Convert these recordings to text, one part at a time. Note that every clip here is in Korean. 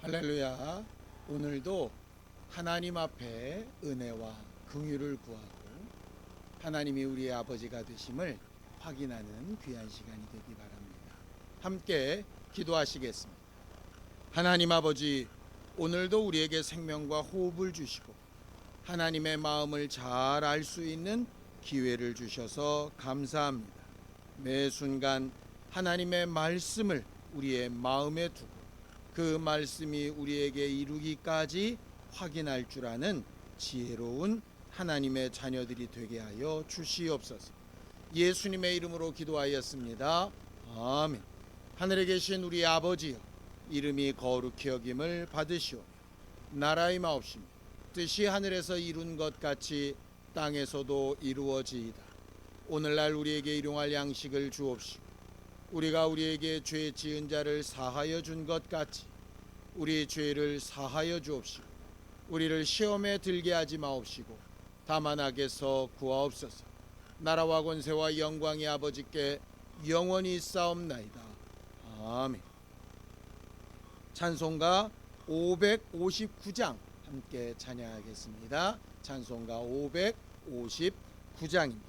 할렐루야. 오늘도 하나님 앞에 은혜와 긍휼을 구하고 하나님이 우리의 아버지가 되심을 확인하는 귀한 시간이 되기 바랍니다. 함께 기도하시겠습니다. 하나님 아버지, 오늘도 우리에게 생명과 호흡을 주시고 하나님의 마음을 잘 알 수 있는 기회를 주셔서 감사합니다. 매 순간 하나님의 말씀을 우리의 마음에 두고 그 말씀이 우리에게 이루기까지 확인할 줄 아는 지혜로운 하나님의 자녀들이 되게 하여 주시옵소서. 예수님의 이름으로 기도하였습니다. 아멘. 하늘에 계신 우리 아버지여, 이름이 거룩히 여김을 받으시오며 나라의 마옵시며 뜻이 하늘에서 이룬 것 같이 땅에서도 이루어지이다. 오늘날 우리에게 일용할 양식을 주옵시고 우리가 우리에게 죄 지은 자를 사하여 준 것 같이 우리 죄를 사하여 주옵시고 우리를 시험에 들게 하지 마옵시고 다만 악에서 구하옵소서. 나라와 권세와 영광이 아버지께 영원히 있사옵나이다. 아멘. 찬송가 559장 함께 찬양하겠습니다. 찬송가 559장입니다.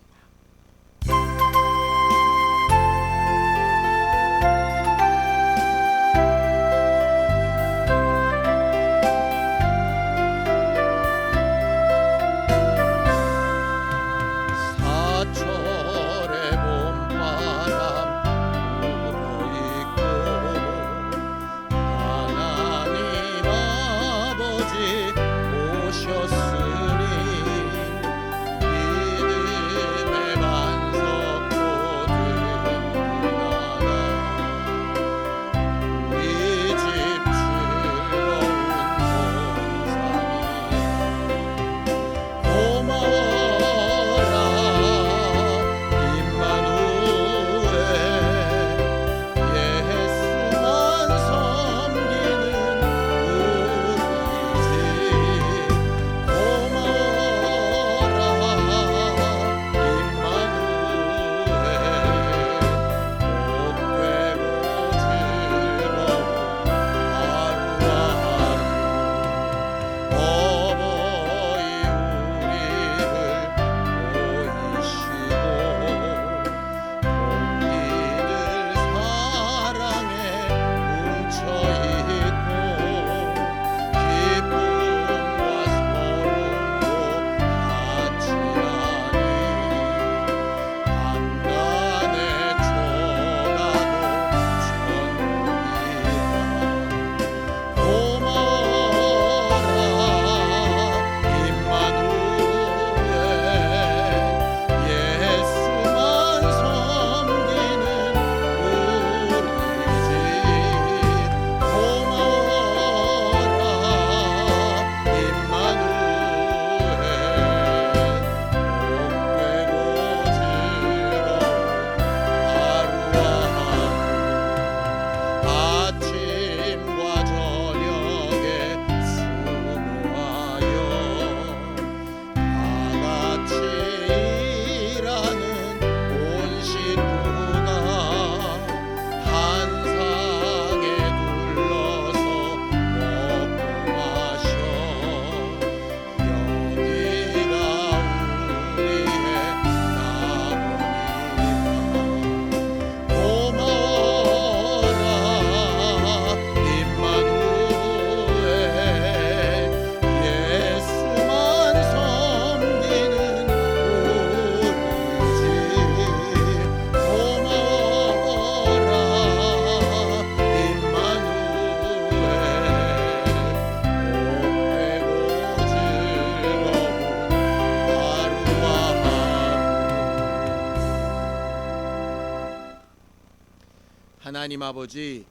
하나님 아버지,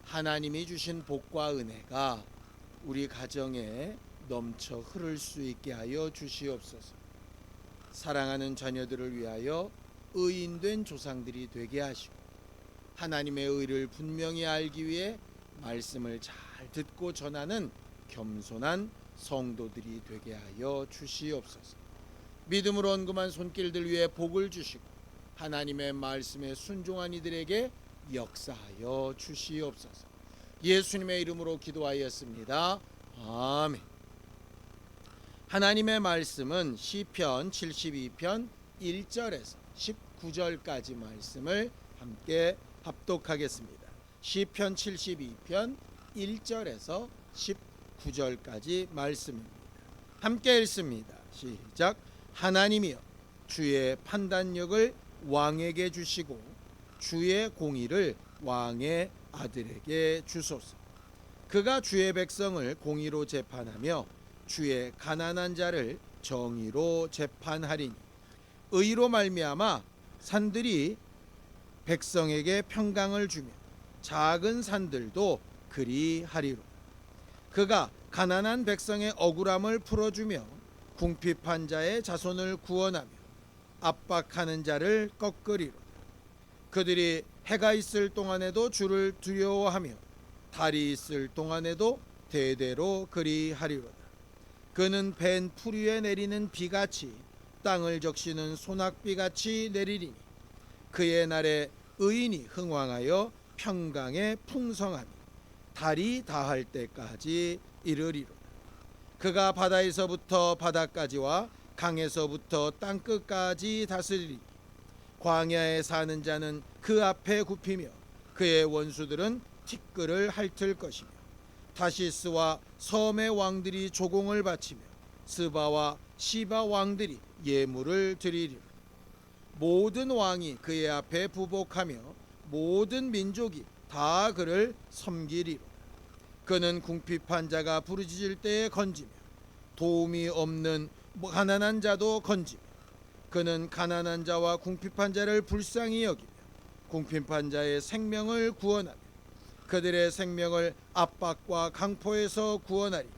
하나님이 주신 복과 은혜가 우리 가정에 넘쳐 흐를 수 있게 하여 주시옵소서. 사랑하는 자녀들을 위하여 의인된 조상들이 되게 하시고 하나님의 의를 분명히 알기 위해 말씀을 잘 듣고 전하는 겸손한 성도들이 되게 하여 주시옵소서. 믿음으로 언금한 손길들 위에 복을 주시고 하나님의 말씀에 순종한 이들에게 역사하여 주시옵소서. 예수님의 이름으로 기도하였습니다. 아멘. 하나님의 말씀은 시편 72편 1절에서 19절까지 말씀을 함께 합독하겠습니다. 시편 72편 1절에서 19절까지 말씀입니다. 함께 읽습니다. 시작. 하나님이여, 주의 판단력을 왕에게 주시고 주의 공의를 왕의 아들에게 주소서. 그가 주의 백성을 공의로 재판하며 주의 가난한 자를 정의로 재판하리니 의로 말미암아 산들이 백성에게 평강을 주며 작은 산들도 그리하리로. 그가 가난한 백성의 억울함을 풀어주며 궁핍한 자의 자손을 구원하며 압박하는 자를 꺾으리로. 그들이 해가 있을 동안에도 주를 두려워하며 달이 있을 동안에도 대대로 그리하리로다. 그는 벤 풀 위에 내리는 비같이 땅을 적시는 소낙비같이 내리리니 그의 날에 의인이 흥왕하여 평강에 풍성하니 달이 다할 때까지 이르리로다. 그가 바다에서부터 바다까지와 강에서부터 땅끝까지 다스리니 광야에 사는 자는 그 앞에 굽히며 그의 원수들은 티끌을 핥을 것이며 다시스와 섬의 왕들이 조공을 바치며 스바와 시바 왕들이 예물을 드리리라. 모든 왕이 그의 앞에 부복하며 모든 민족이 다 그를 섬기리라. 그는 궁핍한 자가 부르짖을 때에 건지며 도움이 없는 가난한 자도 건지며 그는 가난한 자와 궁핍한 자를 불쌍히 여기며 궁핍한 자의 생명을 구원하며 그들의 생명을 압박과 강포에서 구원하리니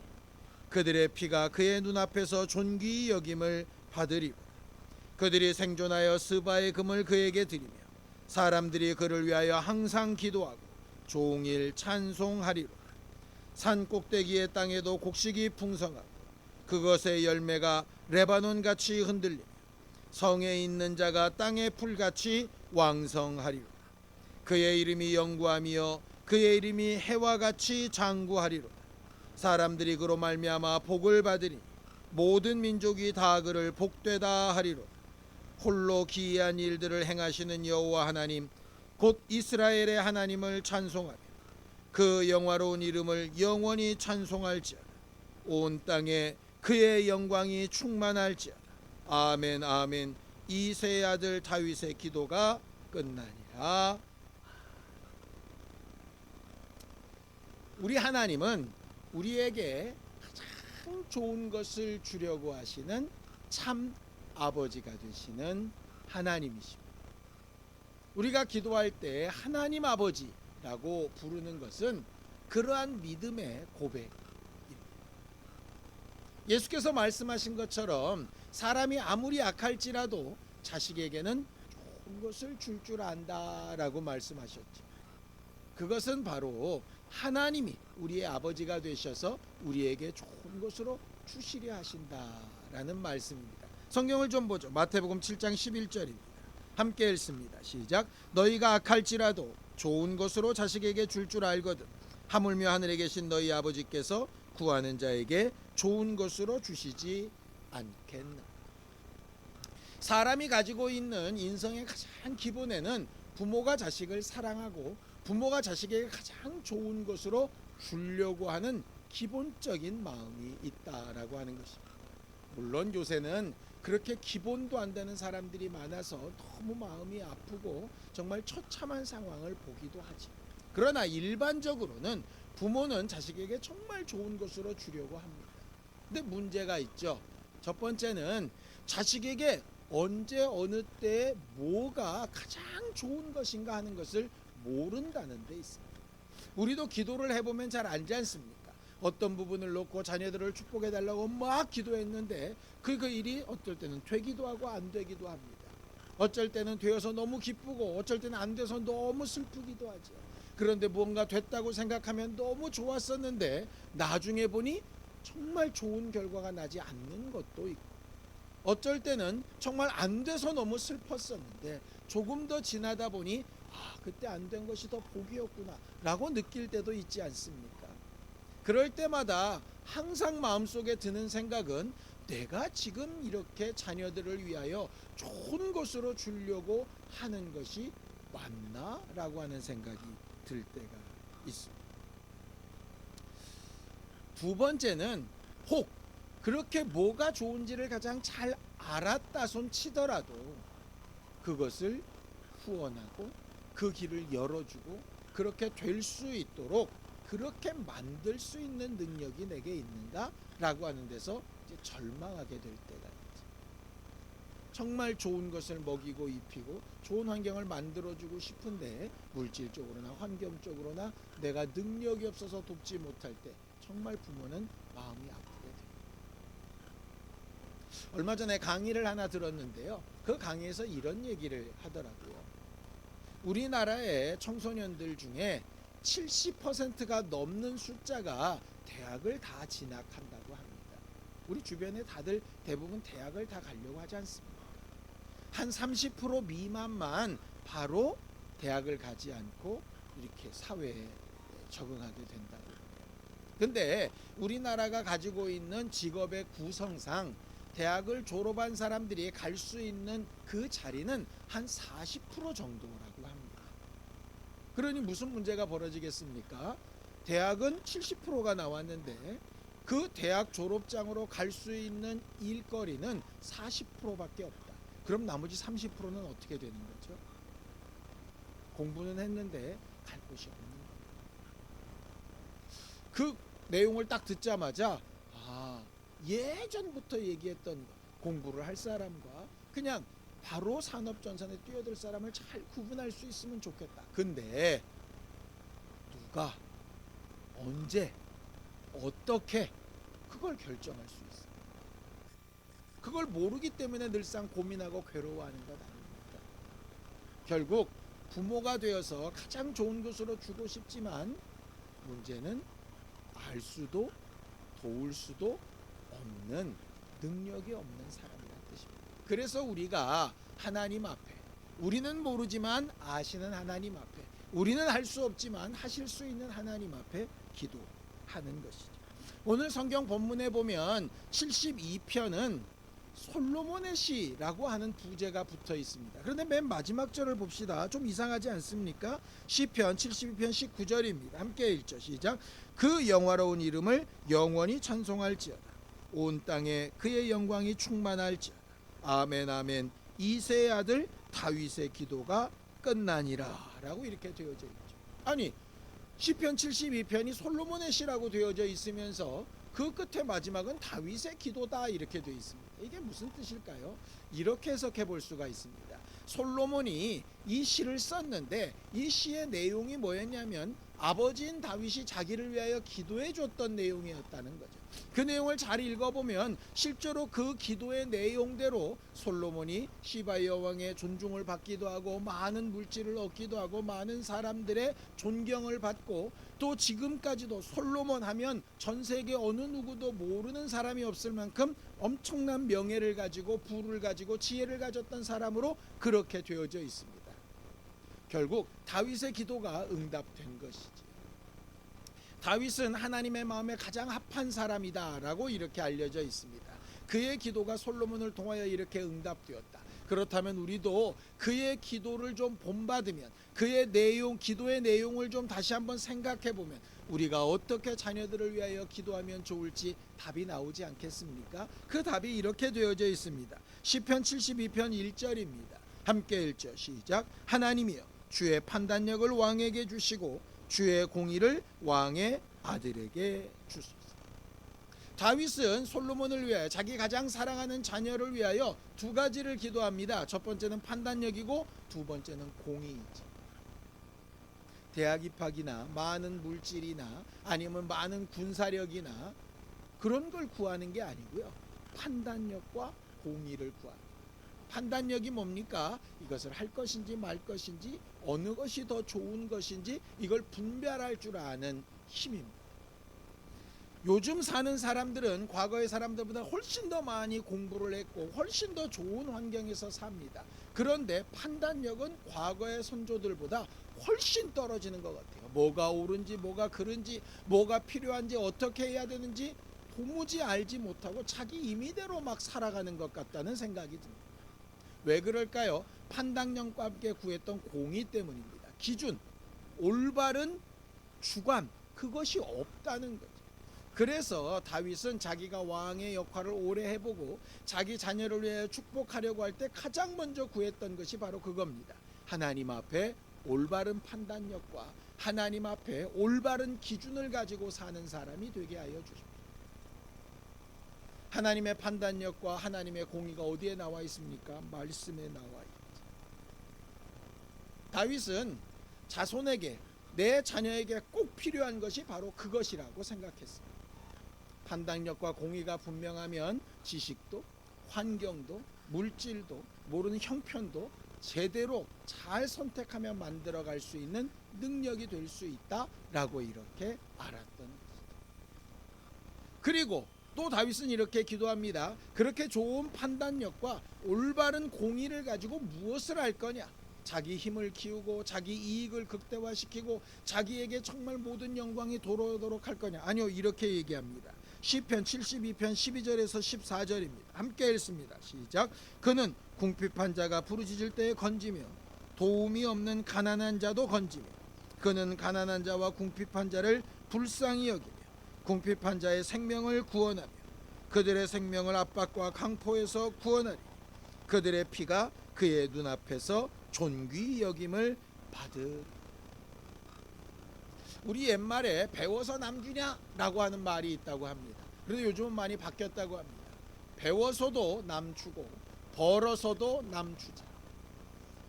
그들의 피가 그의 눈앞에서 존귀히 여김을 받으리고 그들이 생존하여 스바의 금을 그에게 드리며 사람들이 그를 위하여 항상 기도하고 종일 찬송하리로. 산 꼭대기의 땅에도 곡식이 풍성하고 그것의 열매가 레바논같이 흔들리며 성에 있는 자가 땅의 풀같이 왕성하리로. 그의 이름이 영구하며 그의 이름이 해와 같이 장구하리로. 사람들이 그로 말미암아 복을 받으니 모든 민족이 다 그를 복되다 하리로. 홀로 기이한 일들을 행하시는 여호와 하나님 곧 이스라엘의 하나님을 찬송하며 그 영화로운 이름을 영원히 찬송할지어다. 온 땅에 그의 영광이 충만할지어다. 아멘 아멘. 이새의 아들 다윗의 기도가 끝나니라. 우리 하나님은 우리에게 가장 좋은 것을 주려고 하시는 참 아버지가 되시는 하나님이십니다. 우리가 기도할 때 하나님 아버지라고 부르는 것은 그러한 믿음의 고백입니다. 예수께서 말씀하신 것처럼 사람이 아무리 악할지라도 자식에게는 좋은 것을 줄 줄 안다라고 말씀하셨죠. 그것은 바로 하나님이 우리의 아버지가 되셔서 우리에게 좋은 것으로 주시려 하신다라는 말씀입니다. 성경을 좀 보죠. 마태복음 7장 11절입니다. 함께 읽습니다. 시작. 너희가 악할지라도 좋은 것으로 자식에게 줄 줄 알거든 하물며 하늘에 계신 너희 아버지께서 구하는 자에게 좋은 것으로 주시지 않겠나. 사람이 가지고 있는 인성의 가장 기본에는 부모가 자식을 사랑하고 부모가 자식에게 가장 좋은 것으로 주려고 하는 기본적인 마음이 있다라고 하는 것입니다. 물론 요새는 그렇게 기본도 안 되는 사람들이 많아서 너무 마음이 아프고 정말 처참한 상황을 보기도 하지. 그러나 일반적으로는 부모는 자식에게 정말 좋은 것으로 주려고 합니다. 근데 문제가 있죠. 첫 번째는 자식에게 언제 어느 때에 뭐가 가장 좋은 것인가 하는 것을 모른다는 데 있습니다. 우리도 기도를 해보면 잘 알지 않습니까? 어떤 부분을 놓고 자녀들을 축복해 달라고 막 기도했는데 그 일이 어떨 때는 되기도 하고 안 되기도 합니다. 어쩔 때는 되어서 너무 기쁘고 어쩔 때는 안 돼서 너무 슬프기도 하죠. 그런데 뭔가 됐다고 생각하면 너무 좋았었는데 나중에 보니 정말 좋은 결과가 나지 않는 것도 있고 어쩔 때는 정말 안 돼서 너무 슬펐었는데 조금 더 지나다 보니 그때 안 된 것이 더 복이었구나 라고 느낄 때도 있지 않습니까? 그럴 때마다 항상 마음속에 드는 생각은 내가 지금 이렇게 자녀들을 위하여 좋은 것으로 주려고 하는 것이 맞나? 라고 하는 생각이 들 때가 있습니다. 두 번째는 혹 그렇게 뭐가 좋은지를 가장 잘 알았다 손 치더라도 그것을 후원하고 그 길을 열어주고 그렇게 될 수 있도록 그렇게 만들 수 있는 능력이 내게 있는가? 라고 하는 데서 이제 절망하게 될 때가 있죠. 정말 좋은 것을 먹이고 입히고 좋은 환경을 만들어주고 싶은데 물질적으로나 환경적으로나 내가 능력이 없어서 돕지 못할 때 정말 부모는 마음이 아프게 됩니다. 얼마 전에 강의를 하나 들었는데요. 그 강의에서 이런 얘기를 하더라고요. 우리나라의 청소년들 중에 70%가 넘는 숫자가 대학을 다 진학한다고 합니다. 우리 주변에 다들 대부분 대학을 다 가려고 하지 않습니까? 한 30% 미만만 바로 대학을 가지 않고 이렇게 사회에 적응하게 된다고 합니다. 근데 우리나라가 가지고 있는 직업의 구성상 대학을 졸업한 사람들이 갈 수 있는 그 자리는 한 40% 정도라고 합니다. 그러니 무슨 문제가 벌어지겠습니까? 대학은 70%가 나왔는데 그 대학 졸업장으로 갈 수 있는 일거리는 40%밖에 없다. 그럼 나머지 30%는 어떻게 되는 거죠? 공부는 했는데 갈 곳이 없는 거예요. 그 내용을 딱 듣자마자 예전부터 얘기했던 공부를 할 사람과 그냥 바로 산업전선에 뛰어들 사람을 잘 구분할 수 있으면 좋겠다. 근데 누가 언제 어떻게 그걸 결정할 수 있어요? 그걸 모르기 때문에 늘상 고민하고 괴로워하는 것 아닙니까? 결국 부모가 되어서 가장 좋은 것으로 주고 싶지만 문제는 알 수도 도울 수도 없는 능력이 없는 사람이라는 뜻입니다. 그래서 우리가 하나님 앞에 우리는 모르지만 아시는 하나님 앞에 우리는 할 수 없지만 하실 수 있는 하나님 앞에 기도하는 것이죠. 오늘 성경 본문에 보면 72편은 솔로몬의 시라고 하는 부제가 붙어 있습니다. 그런데 맨 마지막 절을 봅시다. 좀 이상하지 않습니까? 시편 72편 19절입니다. 함께 읽죠. 시작. 그 영화로운 이름을 영원히 찬송할지어다. 온 땅에 그의 영광이 충만할지어다. 아멘 아멘. 이새의 아들 다윗의 기도가 끝나니라 라고 이렇게 되어져 있죠. 아니 시편 72편이 솔로몬의 시라고 되어져 있으면서 그 끝에 마지막은 다윗의 기도다 이렇게 되어 있습니다. 이게 무슨 뜻일까요? 이렇게 해석해 볼 수가 있습니다. 솔로몬이 이 시를 썼는데 이 시의 내용이 뭐였냐면 아버지인 다윗이 자기를 위하여 기도해 줬던 내용이었다는 거죠. 그 내용을 잘 읽어보면 실제로 그 기도의 내용대로 솔로몬이 시바 여왕의 존중을 받기도 하고 많은 물질을 얻기도 하고 많은 사람들의 존경을 받고 또 지금까지도 솔로몬 하면 전 세계 어느 누구도 모르는 사람이 없을 만큼 엄청난 명예를 가지고 부를 가지고 지혜를 가졌던 사람으로 그렇게 되어져 있습니다. 결국 다윗의 기도가 응답된 것이지. 다윗은 하나님의 마음에 가장 합한 사람이다 라고 이렇게 알려져 있습니다. 그의 기도가 솔로몬을 통하여 이렇게 응답되었다. 그렇다면 우리도 그의 기도를 좀 본받으면 그의 내용, 기도의 내용을 좀 다시 한번 생각해 보면 우리가 어떻게 자녀들을 위하여 기도하면 좋을지 답이 나오지 않겠습니까? 그 답이 이렇게 되어져 있습니다. 시편 72편 1절입니다. 함께 읽죠. 시작. 하나님이여 주의 판단력을 왕에게 주시고 주의 공의를 왕의 아들에게 주소서. 다윗은 솔로몬을 위하여 자기 가장 사랑하는 자녀를 위하여 두 가지를 기도합니다. 첫 번째는 판단력이고 두 번째는 공의이죠. 대학 입학이나 많은 물질이나 아니면 많은 군사력이나 그런 걸 구하는 게 아니고요. 판단력과 공의를 구합니다. 판단력이 뭡니까? 이것을 할 것인지 말 것인지 어느 것이 더 좋은 것인지 이걸 분별할 줄 아는 힘입니다. 요즘 사는 사람들은 과거의 사람들보다 훨씬 더 많이 공부를 했고 훨씬 더 좋은 환경에서 삽니다. 그런데 판단력은 과거의 선조들보다 훨씬 떨어지는 것 같아요. 뭐가 옳은지 뭐가 그른지 뭐가 필요한지 어떻게 해야 되는지 도무지 알지 못하고 자기 임의대로 막 살아가는 것 같다는 생각이 듭니다. 왜 그럴까요? 판단력과 함께 구했던 공의 때문입니다. 기준, 올바른 주관, 그것이 없다는 거죠. 그래서 다윗은 자기가 왕의 역할을 오래 해보고 자기 자녀를 위해 축복하려고 할 때 가장 먼저 구했던 것이 바로 그겁니다. 하나님 앞에 올바른 판단력과 하나님 앞에 올바른 기준을 가지고 사는 사람이 되게 하여 주십시오. 하나님의 판단력과 하나님의 공의가 어디에 나와 있습니까? 말씀에 나와 있죠. 다윗은 자손에게, 내 자녀에게 꼭 필요한 것이 바로 그것이라고 생각했습니다. 판단력과 공의가 분명하면 지식도, 환경도, 물질도, 모르는 형편도 제대로 잘 선택하며 만들어갈 수 있는 능력이 될 수 있다라고 이렇게 알았던 것이다. 그리고 또 다윗은 이렇게 기도합니다. 그렇게 좋은 판단력과 올바른 공의를 가지고 무엇을 할 거냐? 자기 힘을 키우고 자기 이익을 극대화시키고 자기에게 정말 모든 영광이 돌아오도록 할 거냐? 아니요, 이렇게 얘기합니다. 시편 72편 12절에서 14절입니다. 함께 읽습니다. 시작. 그는 궁핍한 자가 부르짖을 때에 건지며 도움이 없는 가난한 자도 건지며 그는 가난한 자와 궁핍한 자를 불쌍히 여기며 궁핍한 자의 생명을 구원하며 그들의 생명을 압박과 강포에서 구원하리. 그들의 피가 그의 눈앞에서 존귀 여김을 받으리. 우리 옛말에 배워서 남주냐라고 하는 말이 있다고 합니다. 그런데 요즘은 많이 바뀌었다고 합니다. 배워서도 남주고 벌어서도 남주자.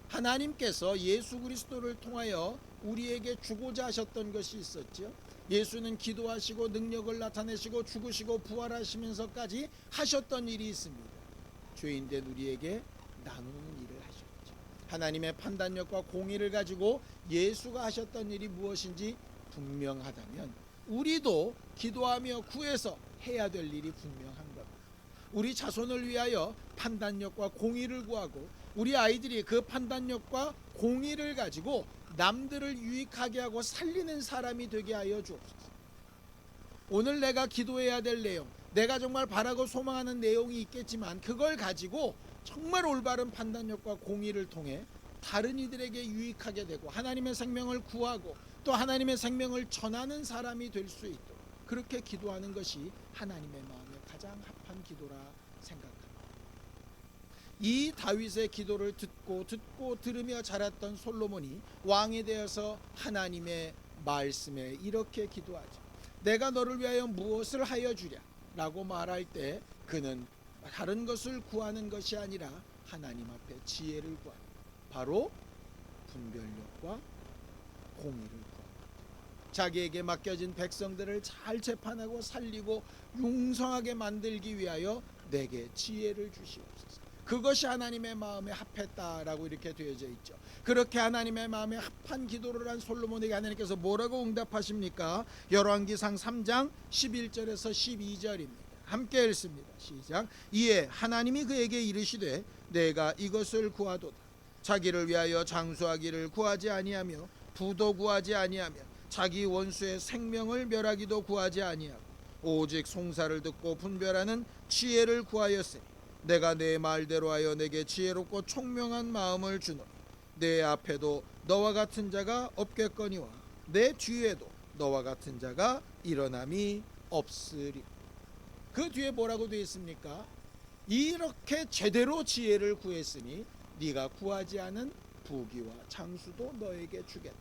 하나님께서 예수 그리스도를 통하여 우리에게 주고자 하셨던 것이 있었죠. 예수는 기도하시고 능력을 나타내시고 죽으시고 부활하시면서까지 하셨던 일이 있습니다. 죄인된 우리에게 나누는 일을 하셨죠. 하나님의 판단력과 공의를 가지고 예수가 하셨던 일이 무엇인지 분명하다면 우리도 기도하며 구해서 해야 될 일이 분명한 겁니다. 우리 자손을 위하여 판단력과 공의를 구하고 우리 아이들이 그 판단력과 공의를 가지고 남들을 유익하게 하고 살리는 사람이 되게 하여 주옵소서. 오늘 내가 기도해야 될 내용, 내가 정말 바라고 소망하는 내용이 있겠지만 그걸 가지고 정말 올바른 판단력과 공의를 통해 다른 이들에게 유익하게 되고 하나님의 생명을 구하고 또 하나님의 생명을 전하는 사람이 될 수 있도록 그렇게 기도하는 것이 하나님의 마음에 가장 합한 기도라 생각합니다. 이 다윗의 기도를 듣고 들으며 자랐던 솔로몬이 왕이 되어서 하나님의 말씀에 이렇게 기도하죠. 내가 너를 위하여 무엇을 하여 주랴 라고 말할 때 그는 다른 것을 구하는 것이 아니라 하나님 앞에 지혜를 구합니다. 바로 분별력과 공의를 구합니다. 자기에게 맡겨진 백성들을 잘 재판하고 살리고 융성하게 만들기 위하여 내게 지혜를 주시옵소서. 그것이 하나님의 마음에 합했다라고 이렇게 되어져 있죠. 그렇게 하나님의 마음에 합한 기도를 한 솔로몬에게 하나님께서 뭐라고 응답하십니까? 열왕기상 3장 11절에서 12절입니다. 함께 읽습니다. 시작. 이에 하나님이 그에게 이르시되 내가 이것을 구하도다. 자기를 위하여 장수하기를 구하지 아니하며 부도 구하지 아니하며 자기 원수의 생명을 멸하기도 구하지 아니하고 오직 송사를 듣고 분별하는 지혜를 구하였으니 내가 내 말대로 하여 내게 지혜롭고 총명한 마음을 주노니 내 앞에도 너와 같은 자가 없겠거니와 내 뒤에도 너와 같은 자가 일어남이 없으리. 그 뒤에 뭐라고 되어 있습니까? 이렇게 제대로 지혜를 구했으니 네가 구하지 않은 부귀와 장수도 너에게 주겠다.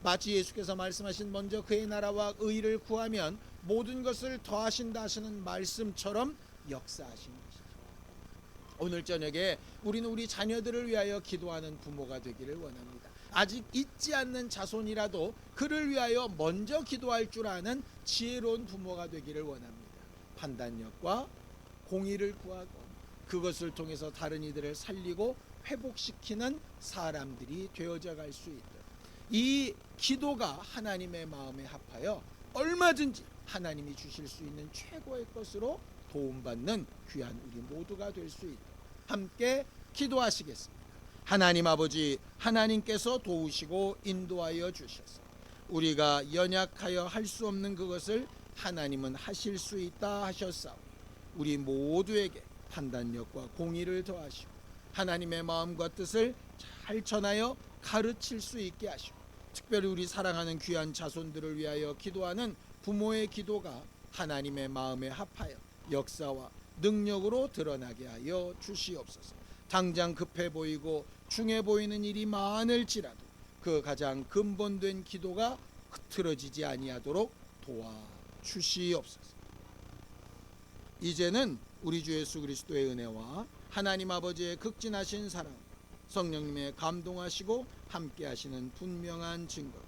마치 예수께서 말씀하신 먼저 그의 나라와 의를 구하면 모든 것을 더하신다 하시는 말씀처럼 역사하신 것이죠. 오늘 저녁에 우리는 우리 자녀들을 위하여 기도하는 부모가 되기를 원합니다. 아직 있지 않는 자손이라도 그를 위하여 먼저 기도할 줄 아는 지혜로운 부모가 되기를 원합니다. 판단력과 공의를 구하고 그것을 통해서 다른 이들을 살리고 회복시키는 사람들이 되어져 갈 수 있도록 이 기도가 하나님의 마음에 합하여 얼마든지 하나님이 주실 수 있는 최고의 것으로 도움받는 귀한 우리 모두가 될 수 있도록 함께 기도하시겠습니다. 하나님 아버지, 하나님께서 도우시고 인도하여 주셔서 우리가 연약하여 할 수 없는 그것을 하나님은 하실 수 있다 하셨사오니 우리 모두에게 판단력과 공의를 더하시고 하나님의 마음과 뜻을 잘 전하여 가르칠 수 있게 하시고 특별히 우리 사랑하는 귀한 자손들을 위하여 기도하는 부모의 기도가 하나님의 마음에 합하여 역사와 능력으로 드러나게 하여 주시옵소서. 당장 급해 보이고 중해 보이는 일이 많을지라도 그 가장 근본된 기도가 흐트러지지 아니하도록 도와주시옵소서. 이제는 우리 주 예수 그리스도의 은혜와 하나님 아버지의 극진하신 사랑, 성령님의 감동하시고 함께하시는 분명한 증거가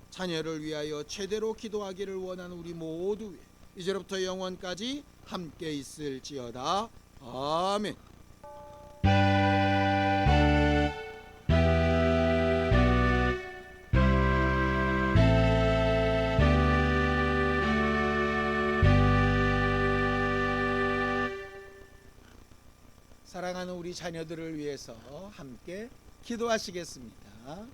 자녀를 위하여 제대로 기도하기를 원하는 우리 모두 위에 이제로부터 영원까지 함께 있을지어다. 아멘. 사랑하는 우리 자녀들을 위해서 함께 기도하시겠습니다.